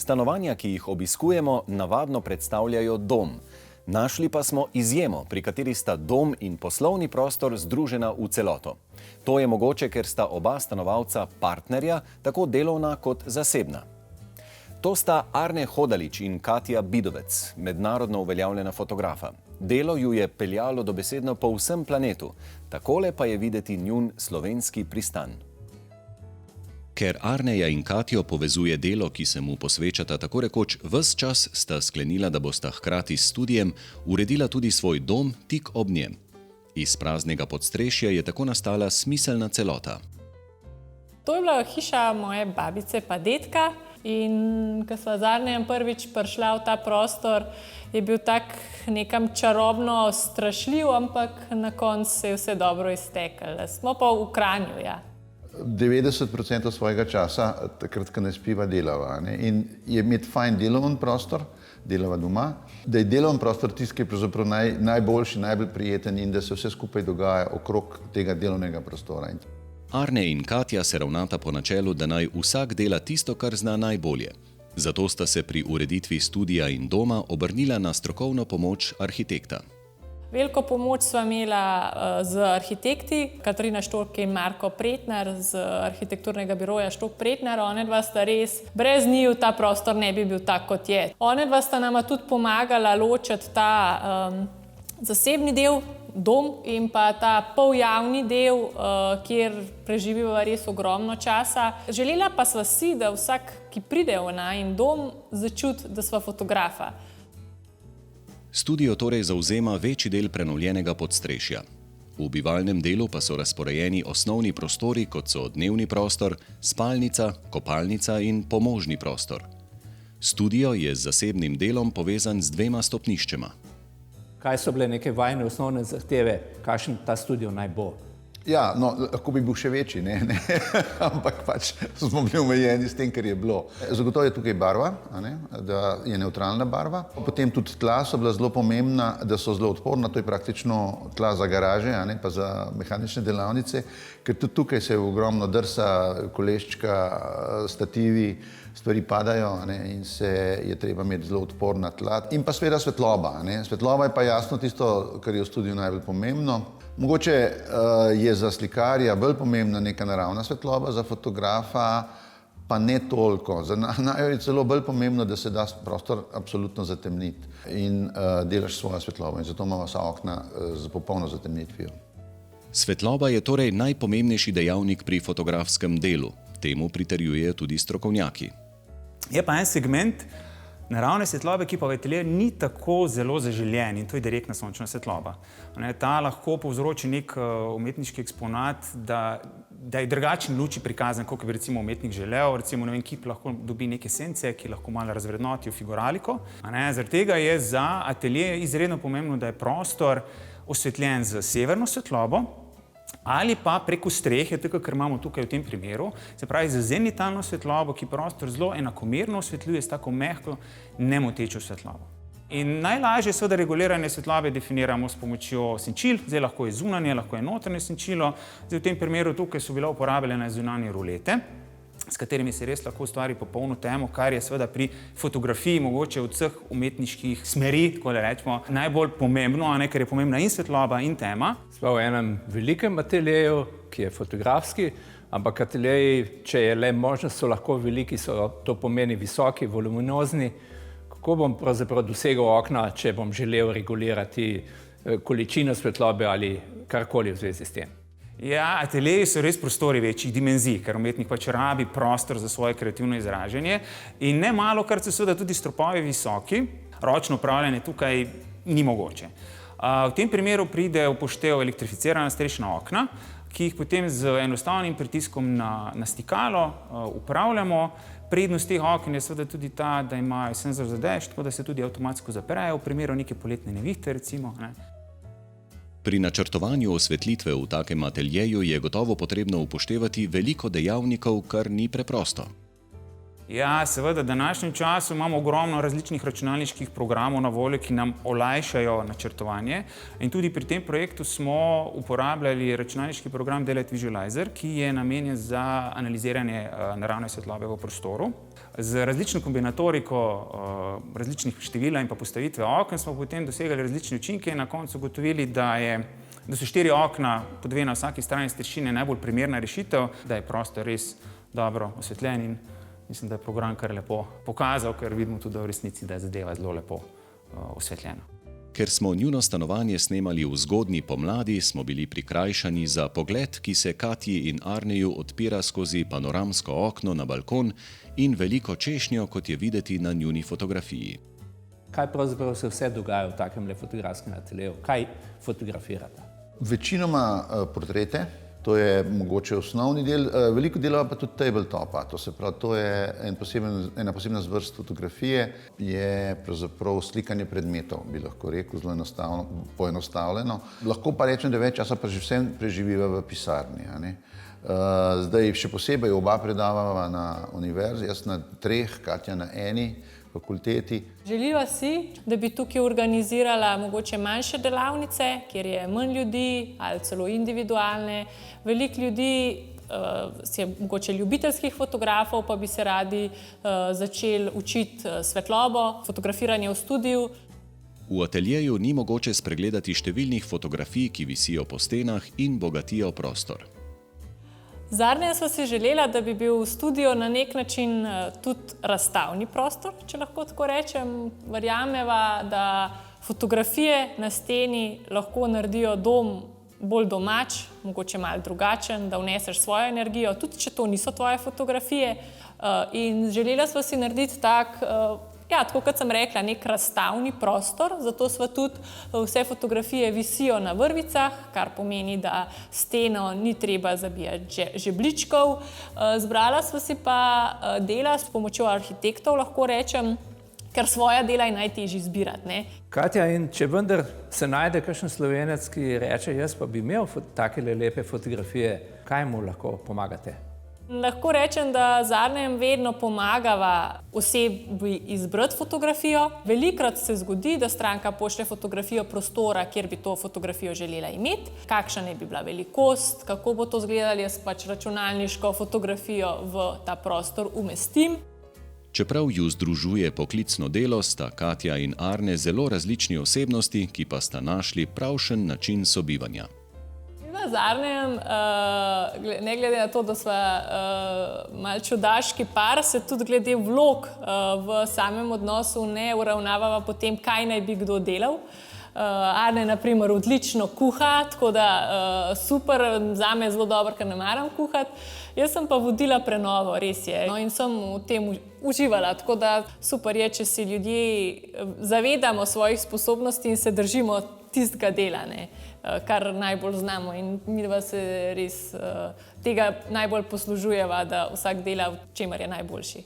Stanovanja, ki jih obiskujemo, navadno predstavljajo dom. Našli pa smo izjemo, pri kateri sta dom in poslovni prostor združena v celoto. To je mogoče, ker sta oba stanovalca partnerja, tako delovna kot zasebna. To sta Arne Hodalič in Katja Bidovec, mednarodno uveljavljena fotografa. Delo ju je peljalo dobesedno po vsem planetu, takole pa je videti njun slovenski pristan. Ker Arneja in Katjo povezuje delo, ki se mu posvečata tako rekoč ves čas, sta sklenila, da bosta hkrati s studijem uredila tudi svoj dom tik ob njem. Iz praznega podstrešja je tako nastala smiselna celota. To je bila hiša moje babice pa dedka in ko sva z Arnejem prvič prišla v ta prostor, je bil tak nekam čarobno strašljiv, ampak na koncu se je vse dobro izteklo. Smo pa v Kranju, ja. 90% svojega časa, takrat, ko ne spiva, delava. In je imeti fajn deloven prostor, delava doma, da je deloven prostor tisti, ki je pravzaprav najboljši, najbolj prijeten in da se vse skupaj dogaja okrog tega delovnega prostora. Arne in Katja se ravnata po načelu, da naj vsak dela tisto, kar zna najbolje. Zato sta se pri ureditvi studia in doma obrnila na strokovno pomoč arhitekta. Veliko pomoč sva imela z arhitekti, Katarina Štork in Marko Pretnar z arhitekturnega biroja Štork Pretnar. Onedva sta res, brez njiju ta prostor ne bi bil tak, kot je. Onedva sta nama tudi pomagala ločiti ta zasebni del, dom, in pa ta poljavni del, kjer preživiva res ogromno časa. Želela pa sva si, da vsak, ki pride v najin dom, začuti, da sva fotografa. Studio torej zavzema večji del prenovljenega podstrešja. V bivalnem delu pa so razporejeni osnovni prostori, kot so dnevni prostor, spalnica, kopalnica in pomožni prostor. Studio je z zasebnim delom povezan z 2 stopniščema. Kaj so bile neke vajne osnovne zahteve, kakšen ta studio naj bo? Ja, no, lahko bi bil še večji, ne? Ampak pač smo bili omejeni s tem, kar je bilo. Zagotovo je tukaj barva, da je nevtralna barva. Potem tudi tla so bila zelo pomembna, da so zelo odporna, to je praktično tla za garaže, pa za mehanične delavnice, ker tudi tukaj se ogromno drsa, koleščka, stativi, stvari padajo in se je treba imeti zelo odporna tla. In pa seveda svetloba. Svetloba je pa jasno tisto, kar je v studiu najbolj pomembno. Mogoče je za slikarja bolj pomembna neka naravna svetloba, za fotografa pa ne toliko. Za naju je celo bolj pomembno, da se da prostor absolutno zatemniti in delaš svojo svetlobo. In zato imamo vsa okna z popolno zatemnitvijo. Svetloba je torej najpomembnejši dejavnik pri fotografskem delu. Temu pritrjujejo tudi strokovnjaki. Je pa en segment naravne svetlobe, ki pa v ateljeju ni tako zelo zaželjen, in to je direktna sončna svetloba. Ta lahko povzroči nek umetniški eksponat, da je drugačen luči prikazan, kot bi recimo umetnik želel. Recimo, ne vem, kip lahko dobi neke sence, ki lahko malo razvrednotijo figuraliko. Zaradi tega je za atelje izredno pomembno, da je prostor osvetljen z severno svetlobo ali pa preko strehe, tako kar imamo tukaj v tem primeru, se pravi z zenitalno svetlobo, ki prostor zelo enakomerno osvetljuje s tako mehko, nemotečo svetlobo. In najlažje seveda reguliranje svetlobe definiramo s pomočjo senčil, zdaj lahko je zunanje, lahko je notranje senčilo. Zdaj v tem primeru tukaj so bile uporabljene zunanje rulete, s katerimi se res lahko ustvari popolno temo, kar je seveda pri fotografiji mogoče od vseh umetniških smeri, tako da rečemo, najbolj pomembno, ker je pomembna in svetloba in tema. Smo v enem velikem ateljeju, ki je fotografski, ampak ateljeji, če je le možnost, so lahko veliki, to pomeni visoki, voluminozni. Kako bom pravzaprav dosegel okna, če bom želel regulirati količino svetlobe ali karkoli v zvezi s tem? Ja, ateljeji so res prostori večjih dimenzij, ker umetnik pač rabi prostor za svoje kreativno izražanje in ne malo, kar so seveda tudi stropovi visoki, ročno upravljanje tukaj ni mogoče. V tem primeru pride v poštev elektrificirana strešna okna, ki jih potem z enostavnim pritiskom na stikalo upravljamo. Prednost teh oken je seveda tudi ta, da imajo senzor za dež, tako da se tudi avtomatsko zaprejo v primeru neke poletne nevihte, recimo. Pri načrtovanju osvetlitve v takem ateljeju je gotovo potrebno upoštevati veliko dejavnikov, kar ni preprosto. Ja, seveda, v današnjem času imamo ogromno različnih računalniških programov na voljo, ki nam olajšajo načrtovanje. In tudi pri tem projektu smo uporabljali računalniški program Daylight Visualizer, ki je namenjen za analiziranje naravne svetlobe v prostoru. Z različno kombinatoriko različnih števila in pa postavitve oken smo potem dosegali različne učinke in na koncu ugotovili, da so 4 okna, po 2 na vsaki strani strešine, najbolj primerna rešitev, da je prostor res dobro osvetljen in mislim, da je program kar lepo pokazal, ker vidimo tudi v resnici, da je zadeva zelo lepo osvetljena. Ker smo njuno stanovanje snemali v zgodnji pomladi, smo bili prikrajšani za pogled, ki se Katji in Arneju odpira skozi panoramsko okno na balkon in veliko češnjo, kot je videti na njuni fotografiji. Kaj pravzaprav se vse dogaja v takem fotografskem ateljeju? Kaj fotografirate? Večinoma portrete, to je mogoče osnovni del, veliko dela pa tudi tabletopa, to se pravi, to je ena posebna zvrst fotografije, je pravzaprav slikanje predmetov, bi lahko rekel, zelo poenostavljeno. Lahko pa rečem, da več časa pa že vsem preživiva v pisarni. Zdaj še posebej oba predavava na univerzi, jaz na 3, Katja na 1 fakulteti. Želiva si, da bi tukaj organizirala mogoče manjše delavnice, kjer je manj ljudi ali celo individualne. Veliko ljudi je mogoče ljubiteljskih fotografov, pa bi se radi začeli učiti svetlobo, fotografiranje v studiu. V ateljeju ni mogoče spregledati številnih fotografij, ki visijo po stenah in bogatijo prostor. Zadnje sva si želela, da bi bil studio na nek način tudi razstavni prostor, če lahko tako rečem. Verjameva, da fotografije na steni lahko naredijo dom bolj domač, mogoče malo drugačen, da vneseš svojo energijo, tudi če to niso tvoje fotografije. In želela sva si narediti tako kot sem rekla, nek razstavni prostor, zato sva tudi vse fotografije visijo na vrvicah, kar pomeni, da steno ni treba zabijati žebljičkov. Zbrala sva si pa dela s pomočjo arhitektov, lahko rečem, ker svoja dela je najtežje zbirati. Katja, in če vendar se najde kakšen Slovenec, ki reče, jaz pa bi imel takele lepe fotografije, kaj mu lahko pomagate? Lahko rečem, da zadnjem vedno pomagava osebi izbrati fotografijo. Velikokrat se zgodi, da stranka pošlje fotografijo prostora, kjer bi to fotografijo želela imeti, kakšna naj bi bila velikost, kako bo to izgledalo, jaz pač računalniško fotografijo v ta prostor umestim. Čeprav ju združuje poklicno delo, sta Katja in Arne zelo različni osebnosti, ki pa sta našli pravšen način sobivanja. Z Arnejem, ne glede na to, da sva malo čudaški par, se tudi glede vlog v samem odnosu ne uravnavava po tem, kaj naj bi kdo delal. Arne, na primer, odlično kuha, tako da super, zame je zelo dobro, ker ne maram kuhati. Jaz sem pa vodila prenovo, res je, in sem v tem uživala, tako da super je, če si ljudje zavedamo svojih sposobnosti in se držimo tistega dela, kar najbolj znamo, in midva se res tega najbolj poslužujeva, da vsak dela, v čemer je najboljši.